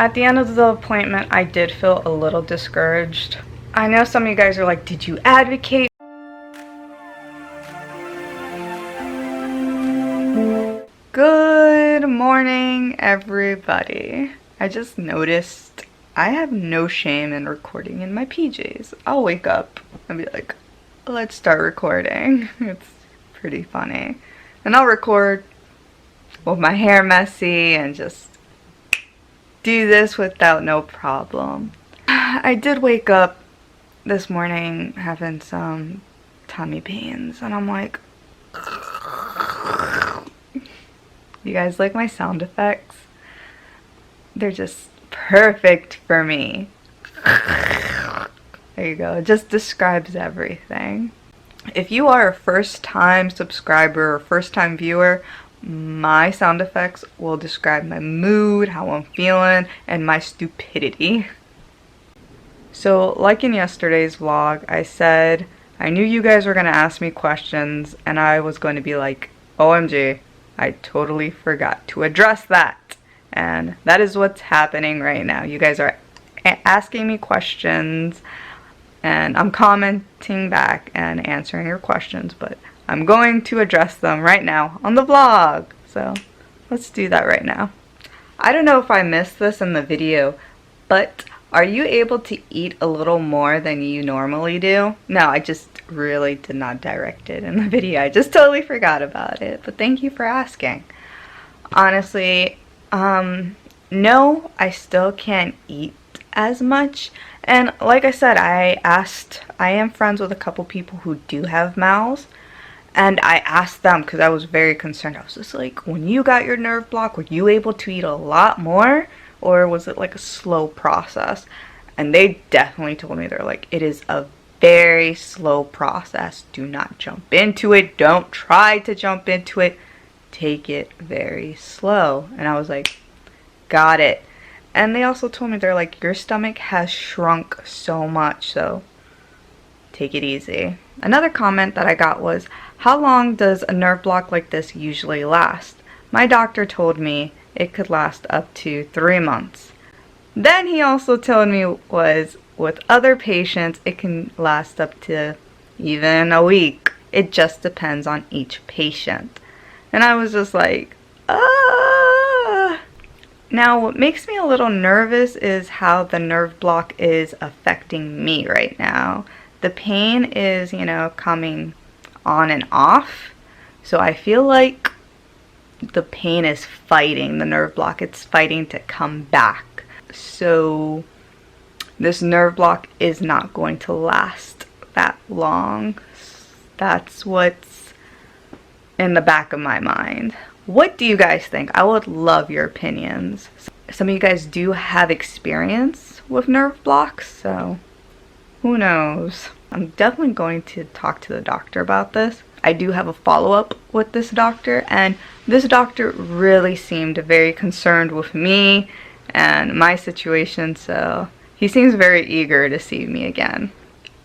At the end of the appointment, I did feel a little discouraged. I know some of you guys are like, did you advocate? Good morning, everybody. I just noticed I have no shame in recording in my PJs. I'll wake up and be like, let's start recording. It's pretty funny. And I'll record with my hair messy and just do this without no problem. I did wake up this morning having some tummy pains and I'm like, you guys like my sound effects? They're just perfect for me. There you go. It just describes everything. If you are a first-time subscriber or first-time viewer, my sound effects will describe my mood, how I'm feeling, and my stupidity. So, like in yesterday's vlog, I said I knew you guys were going to ask me questions, and I was going to be like, OMG, I totally forgot to address that. And that is what's happening right now. You guys are asking me questions, and I'm commenting back and answering your questions, but I'm going to address them right now on the vlog. So let's do that right now. I don't know if I missed this in the video, but are you able to eat a little more than you normally do? No, I just really did not direct it in the video. I just totally forgot about it, but thank you for asking. Honestly, no, I still can't eat as much. And like I said, I am friends with a couple people who do have mouths. And I asked them because I was very concerned. I was just like, when you got your nerve block, were you able to eat a lot more? Or was it like a slow process? And they definitely told me, they're like, it is a very slow process. Do not jump into it. Don't try to jump into it. Take it very slow. And I was like, got it. And they also told me, they're like, your stomach has shrunk so much, so take it easy. Another comment that I got was, how long does a nerve block like this usually last? My doctor told me it could last up to 3 months. Then he also told me was with other patients it can last up to even a week. It just depends on each patient. And I was just like, ah. Now what makes me a little nervous is how the nerve block is affecting me right now. The pain is, coming on and off. So I feel like the pain is fighting the nerve block. It's fighting to come back. So this nerve block is not going to last that long. That's what's in the back of my mind. What do you guys think? I would love your opinions. Some of you guys do have experience with nerve blocks, so who knows? I'm definitely going to talk to the doctor about this. I do have a follow-up with this doctor, and this doctor really seemed very concerned with me and my situation, so he seems very eager to see me again.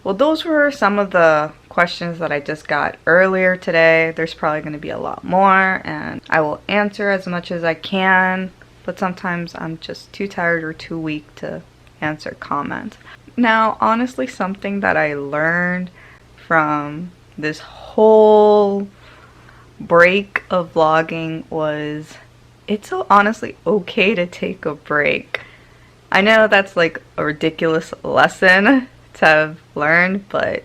Well, those were some of the questions that I just got earlier today. There's probably going to be a lot more, and I will answer as much as I can, but sometimes I'm just too tired or too weak to answer comments. Now, honestly, something that I learned from this whole break of vlogging was it's so honestly okay to take a break. I know that's like a ridiculous lesson to have learned, but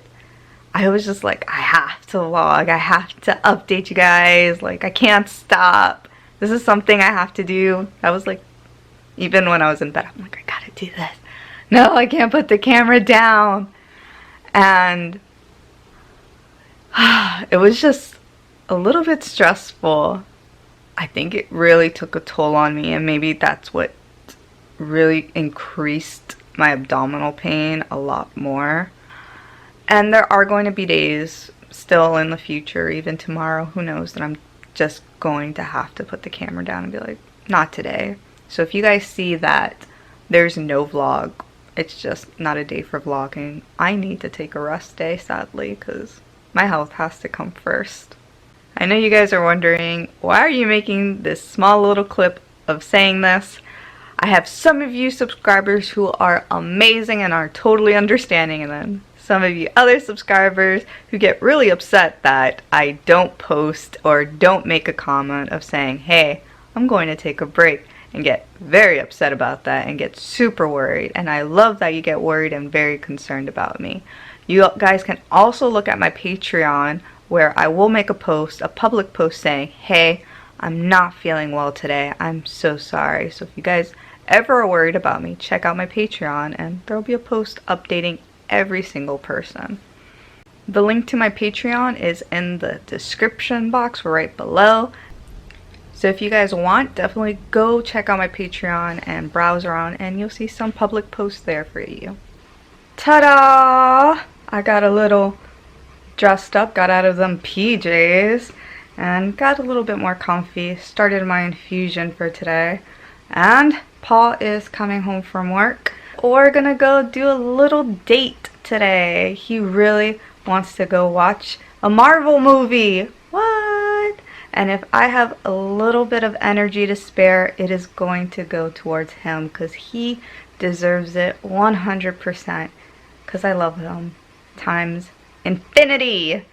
I was just like, I have to vlog, I have to update you guys, like I can't stop. This is something I have to do. I was like, even when I was in bed, I'm like, I gotta do this. No, I can't put the camera down. And it was just a little bit stressful. I think it really took a toll on me, and maybe that's what really increased my abdominal pain a lot more. And there are going to be days still in the future, even tomorrow, who knows, that I'm just going to have to put the camera down and be like, not today. So if you guys see that there's no vlog, it's just not a day for vlogging. I need to take a rest day, sadly, because my health has to come first. I know you guys are wondering, why are you making this small little clip of saying this? I have some of you subscribers who are amazing and are totally understanding, and then some of you other subscribers who get really upset that I don't post or don't make a comment of saying, hey, I'm going to take a break, and get very upset about that and get super worried. And I love that you get worried and very concerned about me. You guys can also look at my Patreon, where I will make a post, a public post saying, hey, I'm not feeling well today. I'm so sorry. So if you guys ever are worried about me, check out my Patreon, and there will be a post updating every single person. The link to my Patreon is in the description box right below. So if you guys want, definitely go check out my Patreon and browse around, and you'll see some public posts there for you. Ta-da! I got a little dressed up, got out of them PJs, and got a little bit more comfy. Started my infusion for today. And Paul is coming home from work. We're gonna go do a little date today. He really wants to go watch a Marvel movie. What? And if I have a little bit of energy to spare, it is going to go towards him, because he deserves it 100%, because I love him times infinity.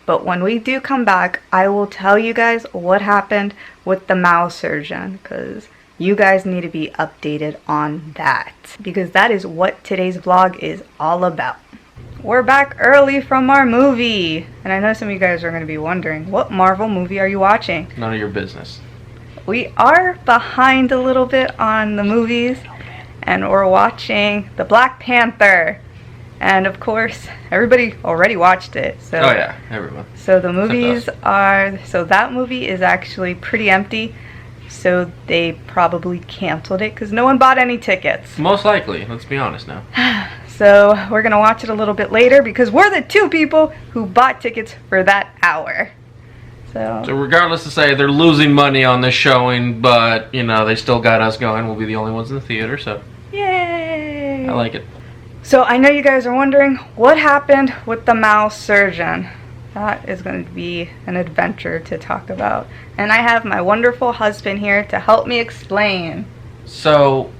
But when we do come back, I will tell you guys what happened with the mouth surgeon, because you guys need to be updated on that, because that is what today's vlog is all about. We're back early from our movie, and I know some of you guys are going to be wondering, what Marvel movie are you watching? None of your business. We are behind a little bit on the movies, and we're watching the Black Panther. And of course, everybody already watched it. So oh yeah, everyone. So the movies so that movie is actually pretty empty. So they probably canceled it because no one bought any tickets. Most likely, let's be honest now. So we're going to watch it a little bit later, because we're the two people who bought tickets for that hour. So regardless to say, they're losing money on this showing, but, you know, they still got us going. We'll be the only ones in the theater, so. Yay! I like it. So I know you guys are wondering, what happened with the mouth surgeon? That is going to be an adventure to talk about. And I have my wonderful husband here to help me explain. So,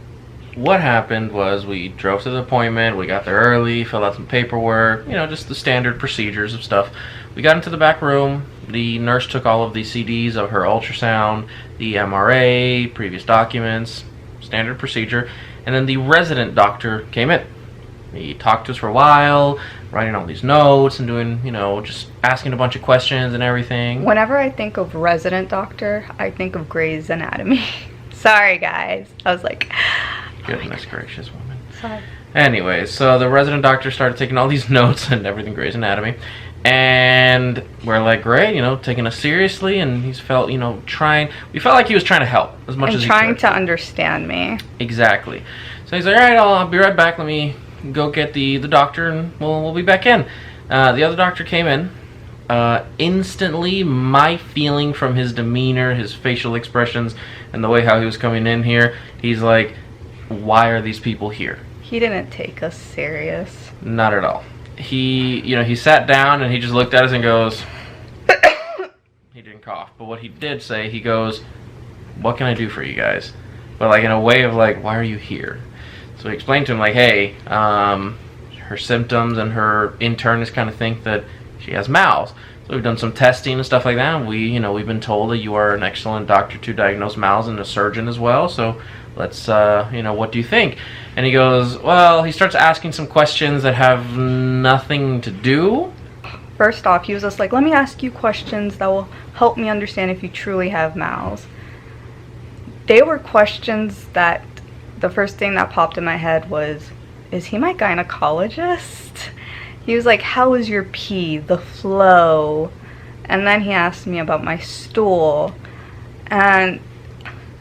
what happened was we drove to the appointment, we got there early, filled out some paperwork, you know, just the standard procedures of stuff. We got into the back room, the nurse took all of the CDs of her ultrasound, the MRA, previous documents, standard procedure, and then the resident doctor came in. He talked to us for a while, writing all these notes and doing, you know, just asking a bunch of questions and everything. Whenever I think of resident doctor, I think of Grey's Anatomy. Sorry, guys. I was like, goodness gracious, woman. Sorry. Anyways, so the resident doctor started taking all these notes and everything Grey's Anatomy. And we're like, great, you know, taking us seriously. And he's felt, you know, we felt like he was trying to help as much as he could. And trying to understand me. Exactly. So he's like, all right, I'll be right back. Let me go get the doctor and we'll be back in. The other doctor came in. Instantly, my feeling from his demeanor, his facial expressions, and the way how he was coming in here, he's like, why are these people here? He didn't take us serious. Not at all. He sat down and he just looked at us and goes, he didn't cough, but what he did say, he goes, what can I do for you guys? But like in a way of like, why are you here? So we explained to him like, hey, her symptoms and her internist kind of think that she has MALS. So we've done some testing and stuff like that, and we've been told that you are an excellent doctor to diagnose MALS and a surgeon as well. So let's, what do you think? And he goes, well, he starts asking some questions that have nothing to do. First off, he was just like, let me ask you questions that will help me understand if you truly have MALS. They were questions that the first thing that popped in my head was, is he my gynecologist? He was like, how is your pee, the flow? And then he asked me about my stool. And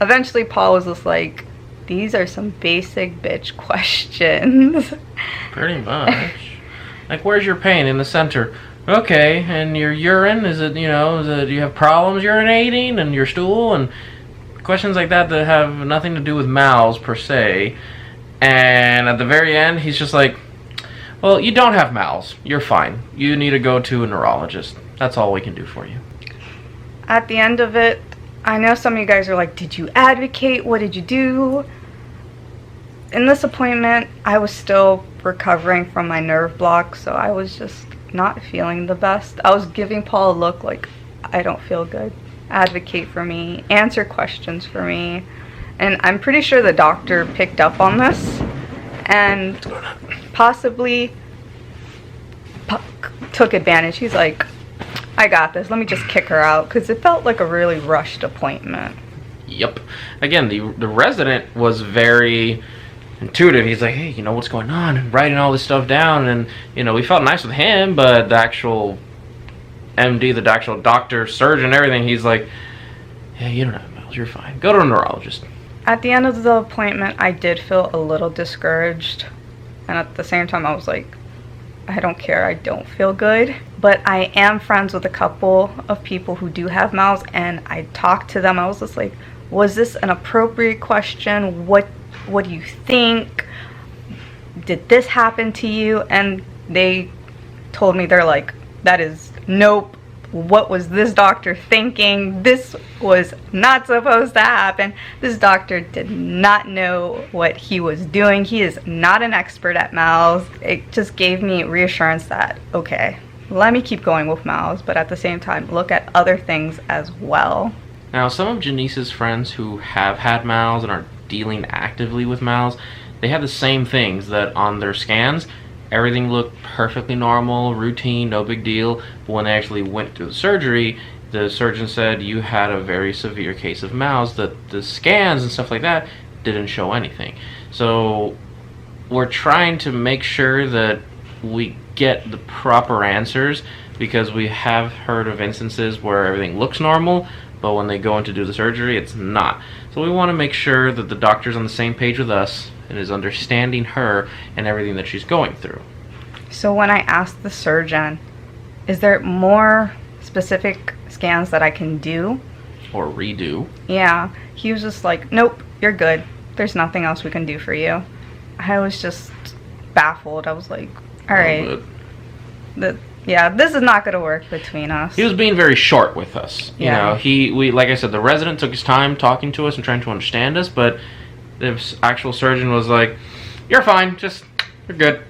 eventually Paul was just like, these are some basic bitch questions. Pretty much. Like, where's your pain? In the center. Okay, and your urine, do you have problems urinating, and your stool, and questions like that that have nothing to do with MALS per se. And at the very end, he's just like, well, you don't have MALS. You're fine. You need to go to a neurologist. That's all we can do for you. At the end of it, I know some of you guys are like, did you advocate? What did you do? in this appointment, I was still recovering from my nerve block, so I was just not feeling the best. I was giving Paul a look like, I don't feel good. Advocate for me, answer questions for me. And I'm pretty sure the doctor picked up on this and possibly took advantage. He's like, I got this, let me just kick her out, because it felt like a really rushed appointment. Yep. Again, the resident was very intuitive. He's like, hey, you know what's going on, and writing all this stuff down, and you know, we felt nice with him, but the actual MD, the actual doctor, surgeon, everything, he's like, yeah, you don't have mouths, you're fine, go to a neurologist. At the end of the appointment, I did feel a little discouraged, and at the same time I was like, I don't care, I don't feel good. But I am friends with a couple of people who do have mouths, and I talked to them. I was just like, was this an appropriate question? What do you think? Did this happen to you? And they told me, they're like, that is, nope. What was this doctor thinking? This was not supposed to happen. This doctor did not know what he was doing. He is not an expert at mouths. It just gave me reassurance that, okay, let me keep going with mouths, but at the same time, look at other things as well. Now, some of Janice's friends who have had mouths and are dealing actively with mouths, they have the same things, that on their scans, everything looked perfectly normal, routine, no big deal. But when they actually went through the surgery, the surgeon said you had a very severe case of mouths, that the scans and stuff like that didn't show anything. So we're trying to make sure that we get the proper answers, because we have heard of instances where everything looks normal, but when they go in to do the surgery, it's not. So we want to make sure that the doctor's on the same page with us and is understanding her and everything that she's going through. So when I asked the surgeon, is there more specific scans that I can do? Or redo. Yeah, he was just like, nope, you're good. There's nothing else we can do for you. I was just baffled. I was like, all right. Yeah, this is not going to work between us. He was being very short with us. You Yeah. know, we like I said, the resident took his time talking to us and trying to understand us, but the actual surgeon was like, you're fine, just, you're good.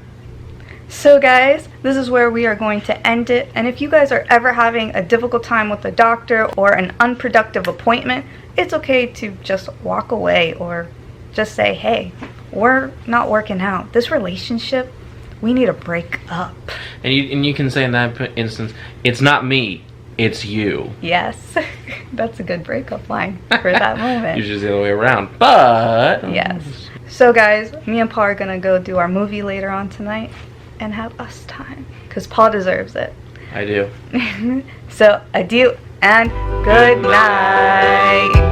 So guys, this is where we are going to end it. And if you guys are ever having a difficult time with a doctor or an unproductive appointment, it's okay to just walk away or just say, hey, we're not working out. This relationship, we need to break up. And you can say in that instance, it's not me, it's you. Yes, that's a good breakup line for that moment. Usually the other way around, but... Yes. So guys, me and Paul are going to go do our movie later on tonight and have us time, because Paul deserves it. I do. So, adieu and good night.